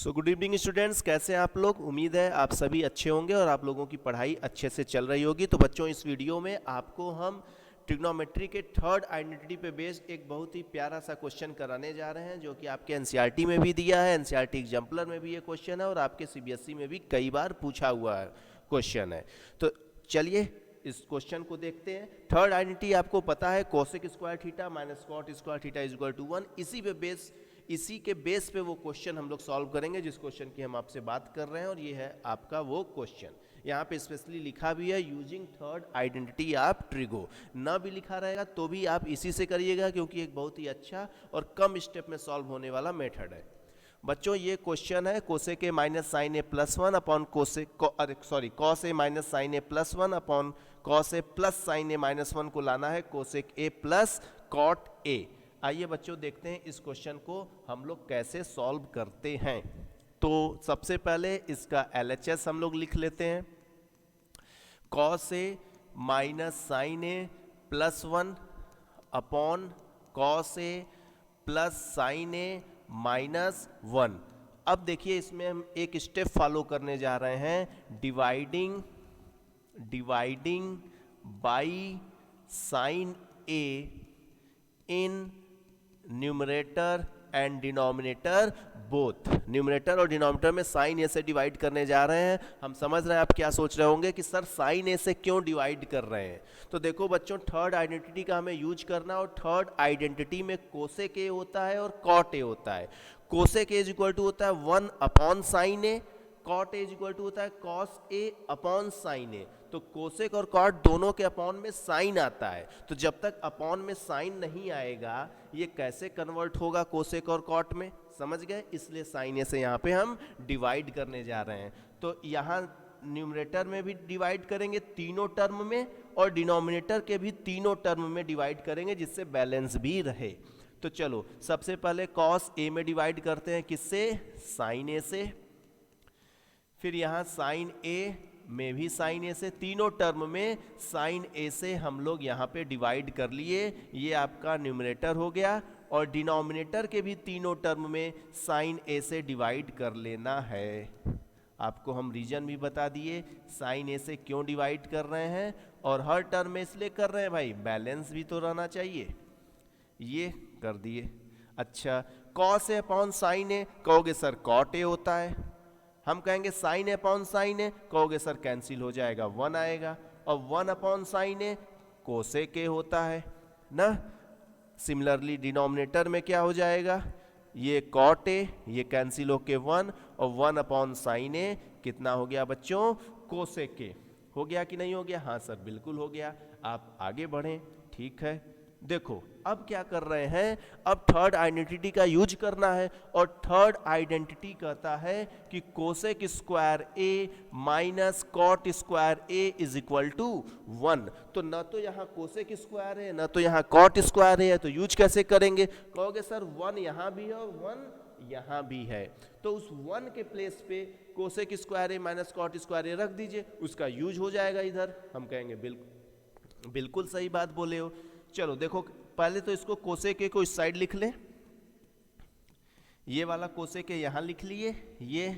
Good evening students, कैसे हैं आप लोग। उम्मीद है आप सभी अच्छे होंगे और आप लोगों की पढ़ाई अच्छे से चल रही होगी। तो बच्चों, इस वीडियो में आपको हम ट्रिग्नोमेट्री के थर्ड आइडेंटिटी पे बेस्ड एक बहुत ही प्यारा सा क्वेश्चन कराने जा रहे हैं, जो कि आपके एनसीईआरटी में भी दिया है, एनसीईआरटी एग्जाम्पलर में भी ये क्वेश्चन है और आपके सीबीएसई में भी कई बार पूछा हुआ है क्वेश्चन है। तो चलिए इस क्वेश्चन को देखते हैं। थर्ड आइडेंटिटी आपको पता है, cosec square theta minus cot square theta is equal to 1। इसी के बेस पे वो क्वेश्चन हम लोग सॉल्व करेंगे जिस क्वेश्चन की हम आपसे बात कर रहे हैं, और ये है आपका वो क्वेश्चन। यहाँ पे स्पेशली लिखा भी है using third identity of trigo. ना भी लिखा रहेगा तो भी आप इसी से करिएगा, क्योंकि एक बहुत ही अच्छा और कम स्टेप में सॉल्व होने वाला मेथड है। बच्चों, ये क्वेश्चन है cosec A minus sine A plus one upon cos A minus sine A plus one upon cos A plus sine A minus one को लाना है cosec A plus cot A. आइए बच्चों देखते हैं इस क्वेश्चन को हम लोग कैसे सॉल्व करते हैं। तो सबसे पहले इसका LHS हम लोग लिख लेते हैं। Cos A minus sine A plus one upon cos A plus sine A minus one. अब देखिए, इसमें हम एक स्टेप फॉलो करने जा रहे हैं, dividing by sine A in numerator and denominator both. Numerator और डिनोमिनेटर में साइन ए से डिवाइड करने जा रहे हैं। हम समझ रहे हैं आप क्या सोच रहे होंगे कि सर साइन ए से क्यों डिवाइड कर रहे हैं। तो देखो बच्चों, थर्ड आइडेंटिटी का हमें यूज करना, और थर्ड आइडेंटिटी में कोसेक ए होता है और कॉट ए होता है। Cosec A is equal to होता है 1 upon sine A, cot A is equal to होता है cos A upon sine A. तो कोसेक और कॉट दोनों के अपॉन में साइन आता है, तो जब तक अपॉन में साइन नहीं आएगा ये कैसे कन्वर्ट होगा कोसेक और कॉट में, समझ गए। इसलिए साइन ए से यहाँ पे हम डिवाइड करने जा रहे हैं। तो यहाँ न्यूमरेटर में भी डिवाइड करेंगे तीनों टर्म में, और डिनोमिनेटर के भी तीनों टर्म में डिवाइड करेंगे, जिससे बैलेंस भी रहे। तो चलो सबसे पहले कॉस ए में डिवाइड करते हैं, किससे, साइन ए से। फिर यहाँ साइन ए में भी साइन ए से, तीनों टर्म में साइन ए से हम लोग यहाँ पे डिवाइड कर लिए। ये आपका न्यूमरेटर हो गया, और डिनोमिनेटर के भी तीनों टर्म में साइन ए से डिवाइड कर लेना है। आपको हम रीजन भी बता दिए साइन ए से क्यों डिवाइड कर रहे हैं, और हर टर्म में इसलिए कर रहे हैं भाई, बैलेंस भी तो रहना चाहिए। ये कर दिए। अच्छा, कॉस ए अपॉन साइन ए, कहोगे सर कॉट ए होता है। हम कहेंगे साइन ए अपॉन साइन ए, कहोगे सर कैंसिल हो जाएगा, 1 आएगा। और 1 upon sine A cosec A होता है ना। सिमिलरली डिनोमिनेटर में क्या हो जाएगा, ये कॉट ए, ये कैंसिल होके 1, और 1 अपॉन साइन ए कितना हो गया बच्चों, कोसेक ए। हो गया कि नहीं हो गया? हाँ सर बिल्कुल हो गया। आप आगे बढ़ें, ठीक है। देखो अब क्या कर रहे हैं, अब थर्ड आइडेंटिटी का यूज करना है, और थर्ड आइडेंटिटी कहता है कि cosec square A minus cot square A is equal to 1। तो ना तो यहाँ कोसेक स्क्वायर है ना तो यहाँ कॉट स्क्वायर है, तो यूज कैसे करेंगे, कहोगे सर 1 यहाँ भी है और 1 यहाँ भी है, तो उस 1 के प्लेस पे cosec square A minus cot square ए रख दीजिए, उसका यूज हो जाएगा इधर। हम कहेंगे बिल्कुल सही बात बोले हो। चलो देखो, पहले तो इसको कोसेक ए को इस साइड लिख ले, ये वाला कोसेक ए यहां लिख लिए, ये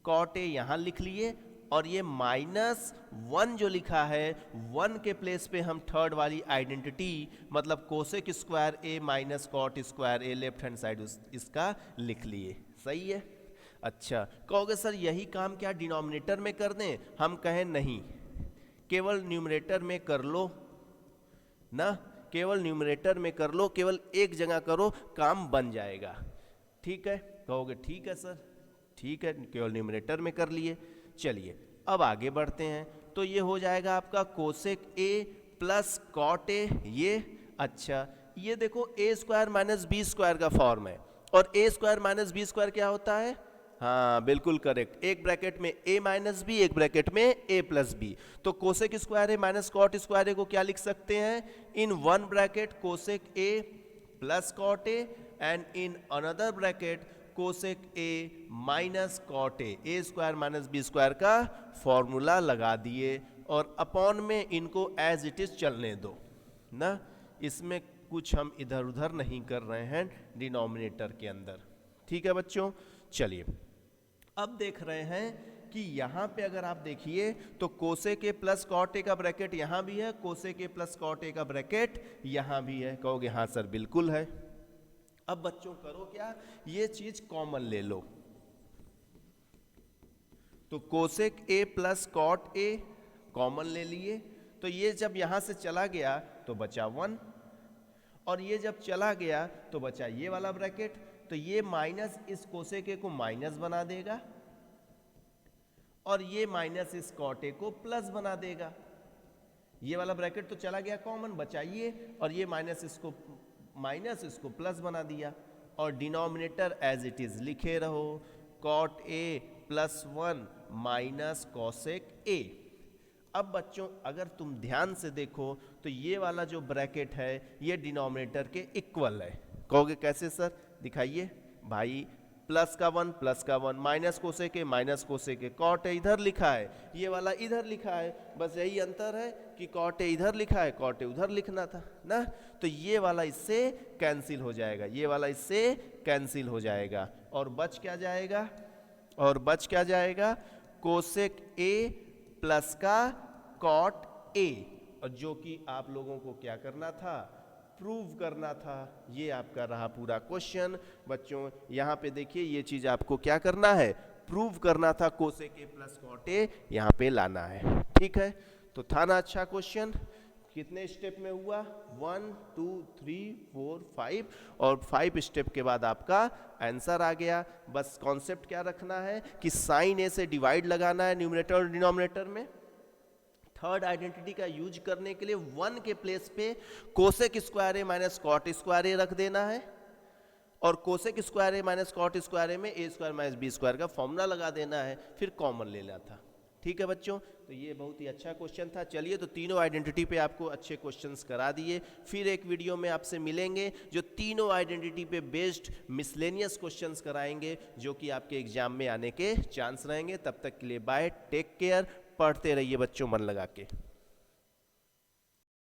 कॉट ए यहां लिख लिए, और ये -1 जो लिखा है 1 के प्लेस पे हम थर्ड वाली आइडेंटिटी मतलब cosec square A minus cot square A left hand side इसका लिख लिए। सही है। अच्छा, कहोगे सर यही काम क्या डिनोमिनेटर में कर दें, हम कहें नहीं, केवल न्यूमरेटर में कर लो ना, केवल न्यूमरेटर में कर लो, केवल एक जगह करो, काम बन जाएगा। ठीक है, कहोगे ठीक है सर, ठीक है, केवल न्यूमरेटर में कर लिए। चलिए अब आगे बढ़ते हैं। तो ये हो जाएगा आपका cosec A plus cot A, ये। अच्छा, ये देखो A square minus B square का फॉर्म है, और A square minus B square क्या होता है, हाँ बिल्कुल करेक्ट, एक ब्रैकेट में a माइनस बी, एक ब्रैकेट में a प्लस बी। तो cosec square A minus cot square A को क्या लिख सकते हैं, in one bracket cosec a plus cot A, and in another bracket cosec a minus cot A square minus B square का formula लगा दिए, और अपॉन में इनको एज इट इज चलने दो ना, इसमें कुछ हम इधर उधर नहीं कर रहे हैं डिनोमिनेटर के अंदर। ठीक है बच्चों, चलिए अब देख रहे हैं कि यहां पे अगर आप देखिए तो cosec A plus cot A का ब्रैकेट यहां भी है, cosec A plus cot A का ब्रैकेट यहां भी है। कहोगे हाँ सर बिल्कुल है। अब बच्चों करो क्या, ये चीज कॉमन ले लो, तो cosec A plus cot A common ले लिए, तो ये जब यहां से चला गया तो बचा 1, और ये जब चला गया तो बचा ये वाला ब्रैकेट, तो ये माइनस इस कोसेक ए को माइनस बना देगा और ये माइनस इस कॉट ए को प्लस बना देगा। ये वाला ब्रैकेट तो चला गया कॉमन, बचा ये, और ये माइनस इसको प्लस बना दिया, और डिनोमिनेटर एज इट इज लिखे रहो, cot A plus 1 minus cosec A. अब बच्चों अगर तुम ध्यान से देखो तो ये वाला जो ब्रैकेट है ये डिनोमिनेटर के इक्वल है। कहोगे कैसे सर, दिखाइए भाई, प्लस का 1 minus cosec A cot A इधर लिखा है, ये वाला इधर लिखा है, बस यही अंतर है कि कॉट ए इधर लिखा है, कॉट ए उधर लिखना था ना। तो ये वाला इससे कैंसिल हो जाएगा, ये वाला इससे कैंसिल हो जाएगा, और बच क्या जाएगा, कोसेक ए प्लस का कॉट ए, और जो कि आप लोगों को क्या करना था, प्रूव करना था। ये आपका रहा पूरा क्वेश्चन। बच्चों यहाँ पे देखिए ये चीज आपको क्या करना है, प्रूव करना था, cosec A plus cot A यहाँ पे लाना है। ठीक है, तो था ना अच्छा क्वेश्चन। कितने स्टेप में हुआ, 1 2 3 4 5, और 5 स्टेप के बाद आपका आंसर आ गया। बस कॉन्सेप्ट क्या रखना है कि साइन ए से डिवाइड लगाना है न्यूमरेटर और डिनोमिनेटर में। थर्ड आइडेंटिटी का यूज करने के लिए 1 के प्लेस पे cosec square A minus cot square ए रख देना है, और cosec square A minus cot square ए में ए स्क्वायर माइनस बी स्क्वायर का फॉर्मूला लगा देना है, फिर कॉमन लेना था। ठीक है बच्चों, तो ये बहुत ही अच्छा क्वेश्चन था। चलिए, तो तीनों आइडेंटिटी पे आपको अच्छे क्वेश्चंस करा दिए। फिर एक वीडियो में आपसे मिलेंगे जो तीनों आइडेंटिटी पे बेस्ड मिसलेनियस क्वेश्चंस कराएंगे, जो कि आपके एग्जाम में आने के चांस रहेंगे। तब तक के लिए बाय, टेक केयर, पढ़ते रहिए बच्चों मन लगा के।